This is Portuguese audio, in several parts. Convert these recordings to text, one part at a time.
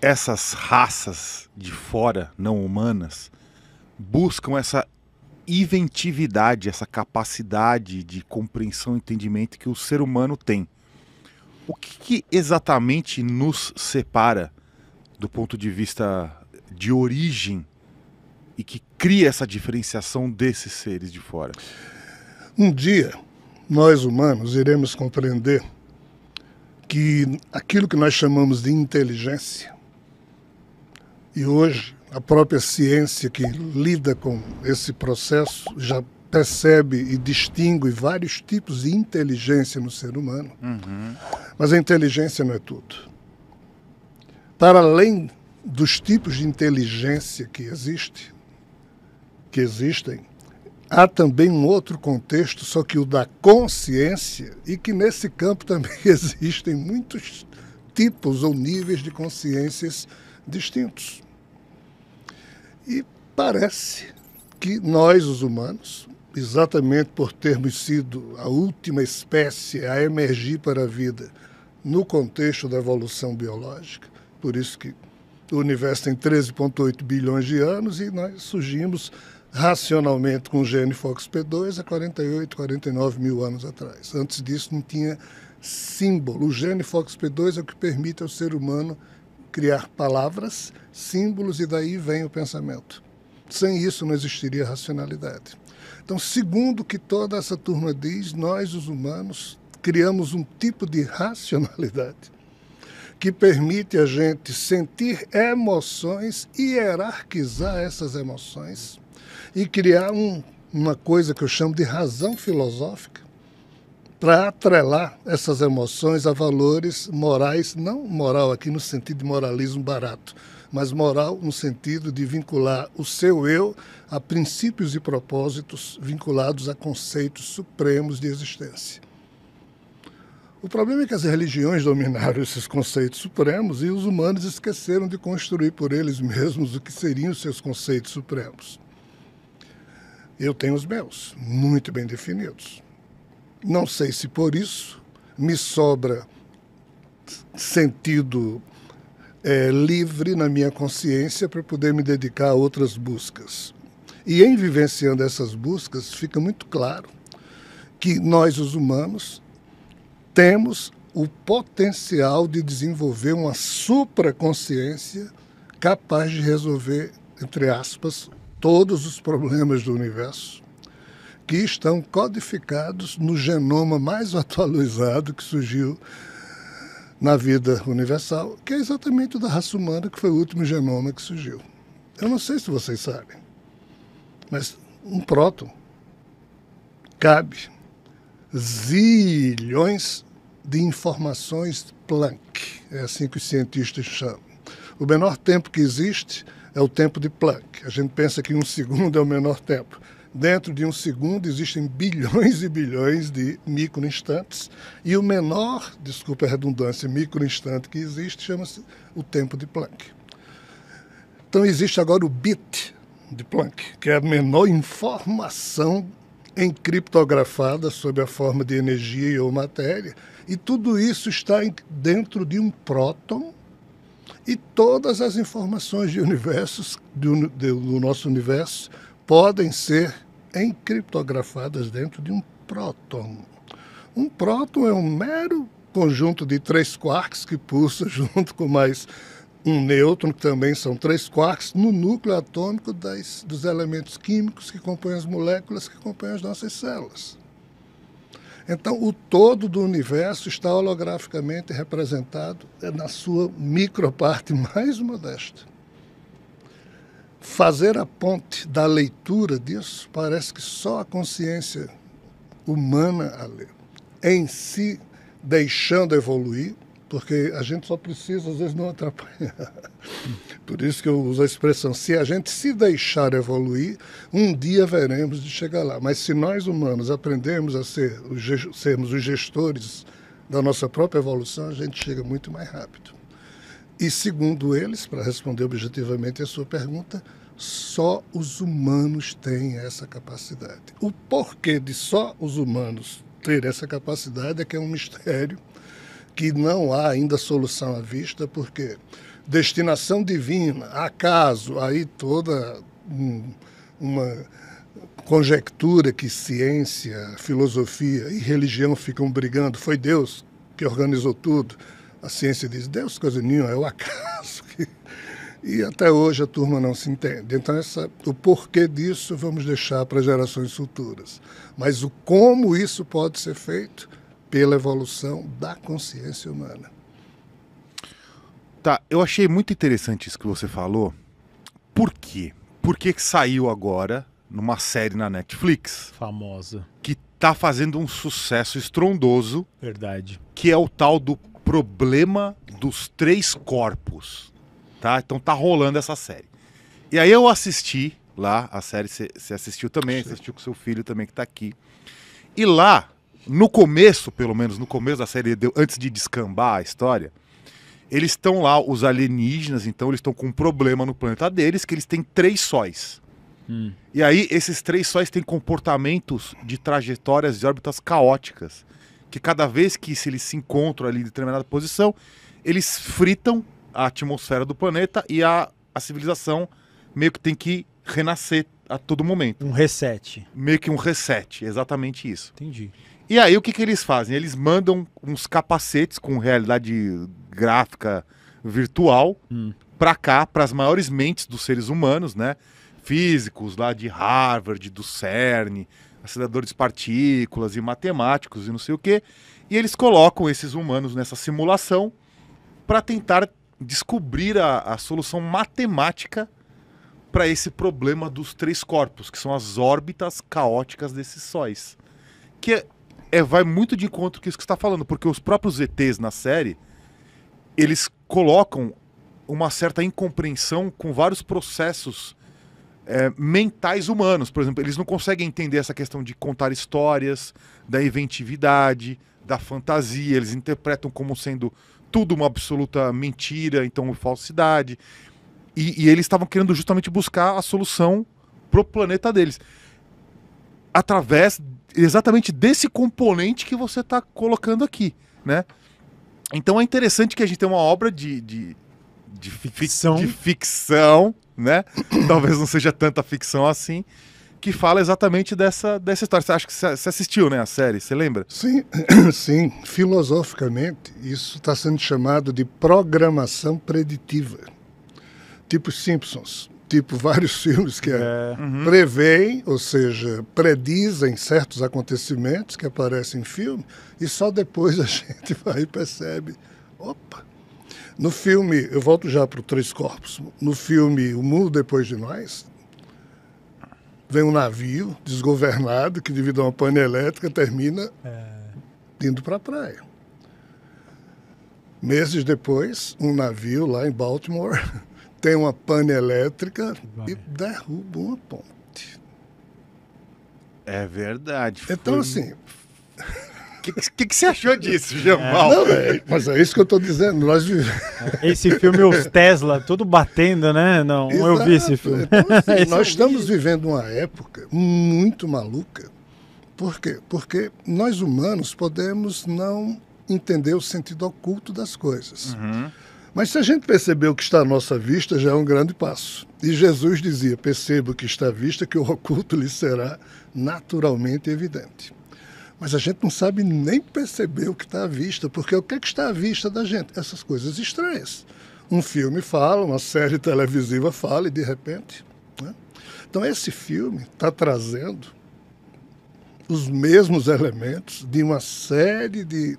essas raças de fora, não humanas, buscam essa inventividade, essa capacidade de compreensão e entendimento que o ser humano tem. O que exatamente nos separa do ponto de vista de origem e que cria essa diferenciação desses seres de fora? Um dia, nós humanos iremos compreender que aquilo que nós chamamos de inteligência, e hoje a própria ciência que lida com esse processo já percebe e distingue vários tipos de inteligência no ser humano, mas a inteligência não é tudo. Para além dos tipos de inteligência que existem, há também um outro contexto, só que o da consciência, e que nesse campo também existem muitos tipos ou níveis de consciências distintos. E parece que nós, os humanos, exatamente por termos sido a última espécie a emergir para a vida no contexto da evolução biológica, por isso que o universo tem 13,8 bilhões de anos e nós surgimos racionalmente com o gene FOXP2 há 48, 49 mil anos atrás. Antes disso não tinha símbolo. O gene FOXP2 é o que permite ao ser humano criar palavras, símbolos, e daí vem o pensamento. Sem isso não existiria racionalidade. Então, segundo o que toda essa turma diz, nós, os humanos, criamos um tipo de racionalidade que permite a gente sentir emoções, hierarquizar essas emoções e criar uma coisa que eu chamo de razão filosófica para atrelar essas emoções a valores morais, não moral aqui no sentido de moralismo barato, mas moral no sentido de vincular o seu eu a princípios e propósitos vinculados a conceitos supremos de existência. O problema é que as religiões dominaram esses conceitos supremos e os humanos esqueceram de construir por eles mesmos o que seriam os seus conceitos supremos. Eu tenho os meus, muito bem definidos. Não sei se por isso me sobra sentido livre na minha consciência para poder me dedicar a outras buscas. E em vivenciando essas buscas, fica muito claro que nós, os humanos, temos o potencial de desenvolver uma supraconsciência capaz de resolver, entre aspas, todos os problemas do universo que estão codificados no genoma mais atualizado que surgiu na vida universal, que é exatamente o da raça humana, que foi o último genoma que surgiu. Eu não sei se vocês sabem, mas um próton cabe zilhões de informações Planck, é assim que os cientistas chamam. O menor tempo que existe é o tempo de Planck. A gente pensa que 1 segundo é o menor tempo. Dentro de 1 segundo existem bilhões e bilhões de microinstantes e o menor, desculpa a redundância, microinstante que existe chama-se o tempo de Planck. Então existe agora o bit de Planck, que é a menor informação encriptografada sob a forma de energia ou matéria, e tudo isso está dentro de um próton, e todas as informações de universos, do nosso universo podem ser encriptografadas dentro de um próton. Um próton é um mero conjunto de 3 quarks que pulsa junto com mais um nêutron, que também são 3 quarks, no núcleo atômico dos elementos químicos que compõem as moléculas que compõem as nossas células. Então, o todo do universo está holograficamente representado na sua microparte mais modesta. Fazer a ponte da leitura disso, parece que só a consciência humana a lê. Em si, deixando evoluir, porque a gente só precisa, às vezes, não atrapalhar. Por isso que eu uso a expressão, se a gente se deixar evoluir, um dia veremos de chegar lá. Mas se nós humanos aprendemos a sermos os gestores da nossa própria evolução, a gente chega muito mais rápido. E segundo eles, para responder objetivamente a sua pergunta, só os humanos têm essa capacidade. O porquê de só os humanos terem essa capacidade é que é um mistério que não há ainda solução à vista, porque destinação divina, acaso, aí toda uma conjectura que ciência, filosofia e religião ficam brigando. Foi Deus que organizou tudo. A ciência diz, Deus coisa nenhuma, é o acaso. E até hoje a turma não se entende. Então o porquê disso vamos deixar para gerações futuras. Mas o como isso pode ser feito pela evolução da consciência humana. Tá, eu achei muito interessante isso que você falou. Por quê? Por que saiu agora numa série na Netflix? Famosa. Que tá fazendo um sucesso estrondoso. Verdade. Que é o tal do problema dos 3 corpos. Tá? Então tá rolando essa série. E aí eu assisti lá, a série você assistiu também, assistiu com seu filho também que tá aqui. E lá, no começo, pelo menos no começo da série, antes de descambar a história, eles estão lá, os alienígenas, então eles estão com um problema no planeta deles, que eles têm 3 sóis. E aí esses 3 sóis têm comportamentos de trajetórias de órbitas caóticas, que cada vez que eles se encontram ali em determinada posição, eles fritam a atmosfera do planeta e a civilização meio que tem que renascer a todo momento. Um reset. Meio que um reset, exatamente isso. Entendi. E aí o que eles fazem? Eles mandam uns capacetes com realidade gráfica virtual para cá, para as maiores mentes dos seres humanos, né? Físicos lá de Harvard, do CERN, aceleradores de partículas e matemáticos e não sei o quê. E eles colocam esses humanos nessa simulação para tentar descobrir a solução matemática para esse problema dos 3 corpos, que são as órbitas caóticas desses sóis. Que vai muito de encontro com isso que você está falando, porque os próprios ETs na série, eles colocam uma certa incompreensão com vários processos mentais humanos. Por exemplo, eles não conseguem entender essa questão de contar histórias, da inventividade, da fantasia. Eles interpretam como sendo tudo uma absoluta mentira, então falsidade. E eles estavam querendo justamente buscar a solução pro planeta deles. Através exatamente desse componente que você está colocando aqui, né? Então é interessante que a gente tem uma obra de ficção, né? Talvez não seja tanta ficção assim, que fala exatamente dessa história. Você acha que você assistiu, né, a série? Você lembra? Sim, sim. Filosoficamente, isso está sendo chamado de programação preditiva. Tipo Simpsons, tipo vários filmes que preveem, ou seja, predizem certos acontecimentos que aparecem em filme e só depois a gente vai e percebe. Opa! No filme, eu volto já para o 3 corpos, no filme O Mundo Depois de Nós, vem um navio desgovernado que, devido a uma pane elétrica, termina indo para a praia. Meses depois, um navio lá em Baltimore tem uma pane elétrica e derruba uma ponte. É verdade. Então, assim... O que você achou disso, Jamal? Não, mas é isso que eu estou dizendo. Nós Esse filme, os Tesla, tudo batendo, né? Não, Exato. Eu vi esse filme. Então, assim, nós estamos vivendo uma época muito maluca. Por quê? Porque nós humanos podemos não entender o sentido oculto das coisas. Mas se a gente perceber o que está à nossa vista, já é um grande passo. E Jesus dizia, perceba o que está à vista, que o oculto lhe será naturalmente evidente. Mas a gente não sabe nem perceber o que está à vista, porque o que é que está à vista da gente? Essas coisas estranhas. Um filme fala, uma série televisiva fala e de repente... Né? Então esse filme está trazendo os mesmos elementos de uma série de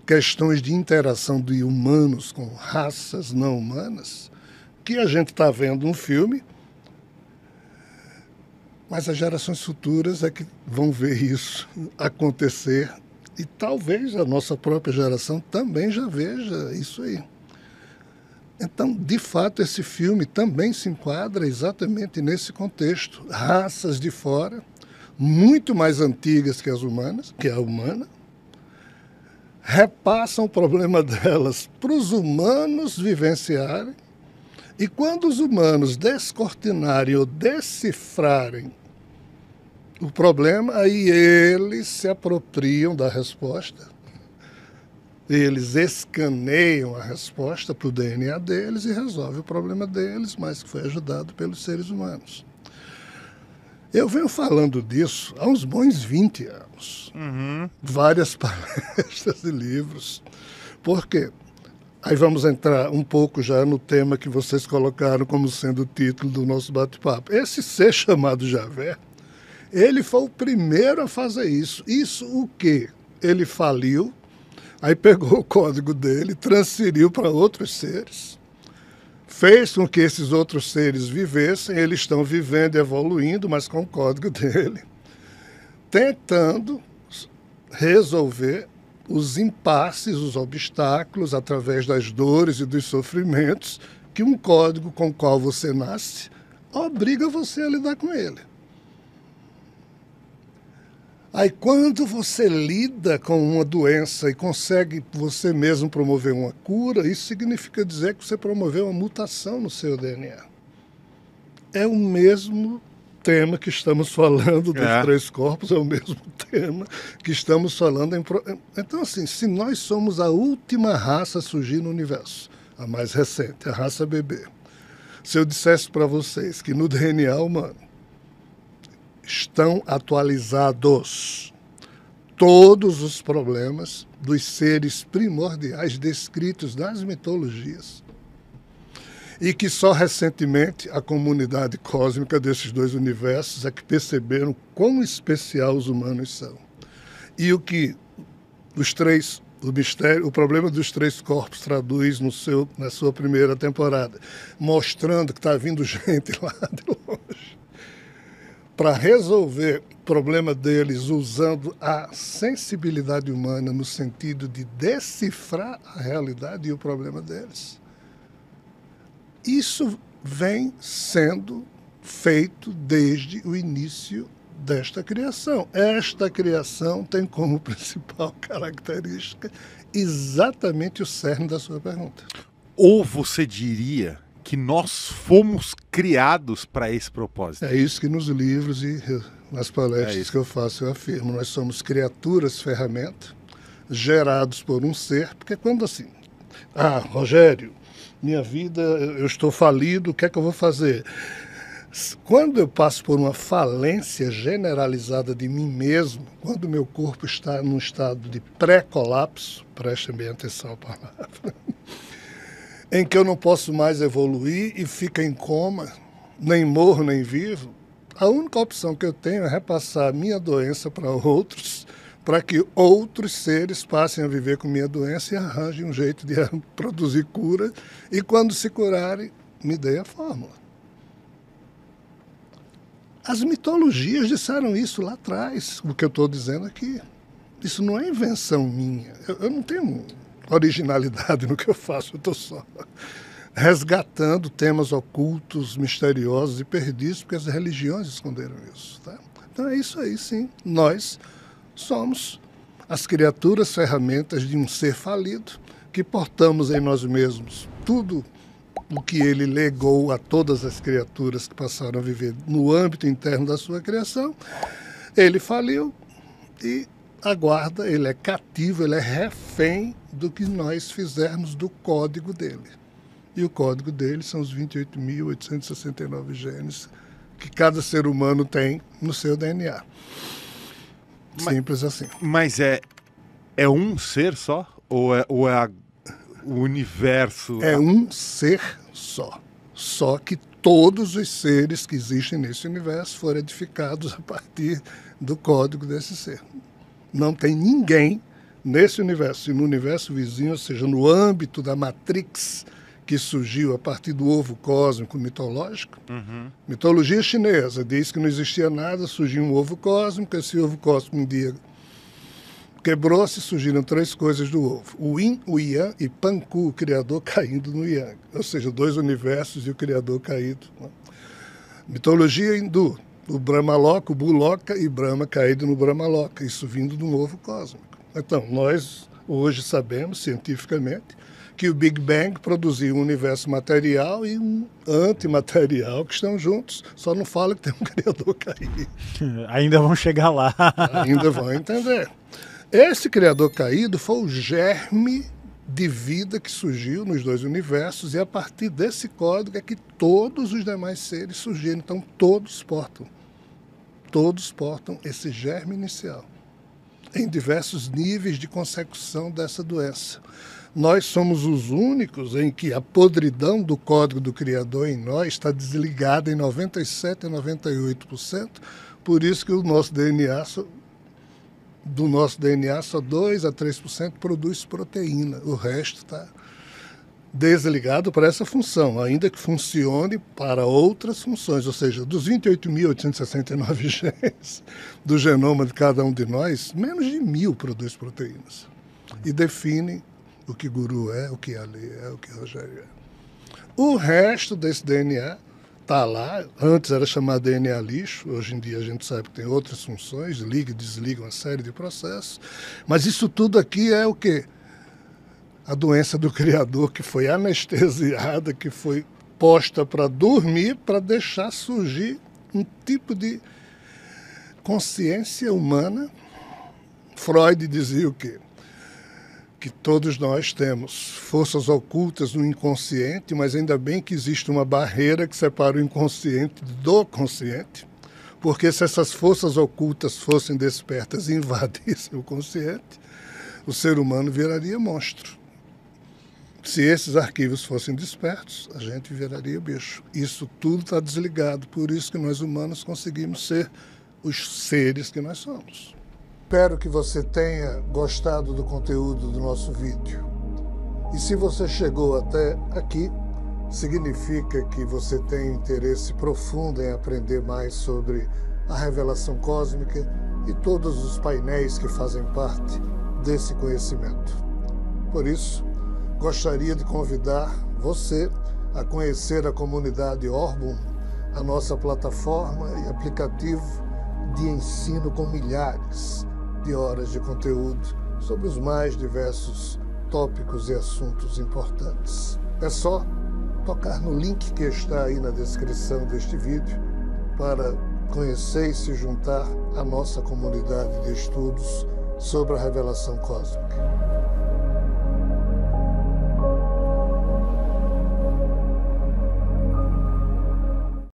questões de interação de humanos com raças não humanas, que a gente está vendo um filme, mas as gerações futuras é que vão ver isso acontecer e talvez a nossa própria geração também já veja isso aí. Então, de fato, esse filme também se enquadra exatamente nesse contexto. Raças de fora, muito mais antigas que as humanas, que a humana, repassam o problema delas para os humanos vivenciarem, e quando os humanos descortinarem ou decifrarem o problema, aí eles se apropriam da resposta Eles escaneiam a resposta para o DNA deles e resolvem o problema deles, mas que foi ajudado pelos seres humanos. Eu venho falando disso há uns bons 20 anos. Várias palestras e livros. Por quê? Aí vamos entrar um pouco já no tema que vocês colocaram como sendo o título do nosso bate-papo. Esse ser chamado Javé, ele foi o primeiro a fazer isso. Isso o quê? Ele faliu, aí pegou o código dele, transferiu para outros seres, fez com que esses outros seres vivessem, eles estão vivendo e evoluindo, mas com o código dele, tentando resolver os impasses, os obstáculos, através das dores e dos sofrimentos, que um código com o qual você nasce obriga você a lidar com ele. Aí quando você lida com uma doença e consegue você mesmo promover uma cura, isso significa dizer que você promoveu uma mutação no seu DNA. É o mesmo tema que estamos falando dos três corpos, é o mesmo tema que estamos falando. Então, assim, se nós somos a última raça a surgir no universo, a mais recente, a raça bebê, se eu dissesse para vocês que no DNA humano estão atualizados todos os problemas dos seres primordiais descritos nas mitologias, e que só recentemente a comunidade cósmica desses dois universos é que perceberam quão especial os humanos são. E o que o problema dos três corpos traduz na sua primeira temporada, mostrando que está vindo gente lá de longe para resolver o problema deles usando a sensibilidade humana no sentido de decifrar a realidade e o problema deles. Isso vem sendo feito desde o início desta criação. Esta criação tem como principal característica exatamente o cerne da sua pergunta. Ou você diria que nós fomos criados para esse propósito? É isso que nos livros e nas palestras que eu faço eu afirmo. Nós somos criaturas ferramenta, gerados por um ser, porque quando assim, Rogério, minha vida, eu estou falido, o que é que eu vou fazer? Quando eu passo por uma falência generalizada de mim mesmo, quando o meu corpo está num estado de pré-colapso, prestem bem atenção à palavra, em que eu não posso mais evoluir e fico em coma, nem morro, nem vivo, a única opção que eu tenho é repassar a minha doença para outros, para que outros seres passem a viver com minha doença e arranjem um jeito de produzir cura, e quando se curarem, me dê a fórmula. As mitologias disseram isso lá atrás, o que eu estou dizendo aqui. Isso não é invenção minha. Eu não tenho originalidade no que eu faço, eu estou só resgatando temas ocultos, misteriosos e perdidos, porque as religiões esconderam isso. Tá? Então é isso aí, sim. Nós somos as criaturas ferramentas de um ser falido, que portamos em nós mesmos tudo o que ele legou a todas as criaturas que passaram a viver no âmbito interno da sua criação. Ele faliu e aguarda, ele é cativo, ele é refém do que nós fizermos do código dele. E o código dele são os 28.869 genes que cada ser humano tem no seu DNA. Simples assim. Mas é um ser só? Ou é o universo? É um ser só. Só que todos os seres que existem nesse universo foram edificados a partir do código desse ser. Não tem ninguém nesse universo e no universo vizinho, ou seja, no âmbito da Matrix que surgiu a partir do ovo cósmico mitológico. Mitologia chinesa diz que não existia nada, surgiu um ovo cósmico, esse ovo cósmico um dia quebrou-se, surgiram três coisas do ovo: o Yin, o Yang e Panku, o criador caindo no Yang, ou seja, dois universos e o criador caído. Mitologia hindu, o Brahmaloka, o Buloka e Brahma caído no Brahmaloka, isso vindo de um ovo cósmico. Então, nós hoje sabemos, cientificamente, que o Big Bang produziu um universo material e um antimaterial que estão juntos, só não fala que tem um criador caído. Ainda vão chegar lá. Ainda vão entender. Esse Criador caído foi o germe de vida que surgiu nos dois universos, e a partir desse código é que todos os demais seres surgiram. Então todos portam esse germe inicial, em diversos níveis de consecução dessa doença. Nós somos os únicos em que a podridão do código do Criador em nós está desligada em 97% a 98%, por isso que do nosso DNA só 2 a 3% produz proteína, o resto está desligado para essa função, ainda que funcione para outras funções, ou seja, dos 28.869 genes do genoma de cada um de nós, menos de 1.000 produz proteínas e definem o que Guru é, o que Ali é, o que Rogério é. O resto desse DNA está lá, antes era chamado DNA lixo, hoje em dia a gente sabe que tem outras funções, liga e desliga uma série de processos, mas isso tudo aqui é o quê? A doença do Criador, que foi anestesiada, que foi posta para dormir, para deixar surgir um tipo de consciência humana. Freud dizia o quê? Que todos nós temos forças ocultas no inconsciente, mas ainda bem que existe uma barreira que separa o inconsciente do consciente, porque se essas forças ocultas fossem despertas e invadissem o consciente, o ser humano viraria monstro. Se esses arquivos fossem despertos, a gente viraria bicho. Isso tudo está desligado, por isso que nós humanos conseguimos ser os seres que nós somos. Espero que você tenha gostado do conteúdo do nosso vídeo. E se você chegou até aqui, significa que você tem interesse profundo em aprender mais sobre a revelação cósmica e todos os painéis que fazem parte desse conhecimento. Por isso, gostaria de convidar você a conhecer a comunidade Orbum, a nossa plataforma e aplicativo de ensino com milhares de horas de conteúdo sobre os mais diversos tópicos e assuntos importantes. É só tocar no link que está aí na descrição deste vídeo para conhecer e se juntar à nossa comunidade de estudos sobre a revelação cósmica.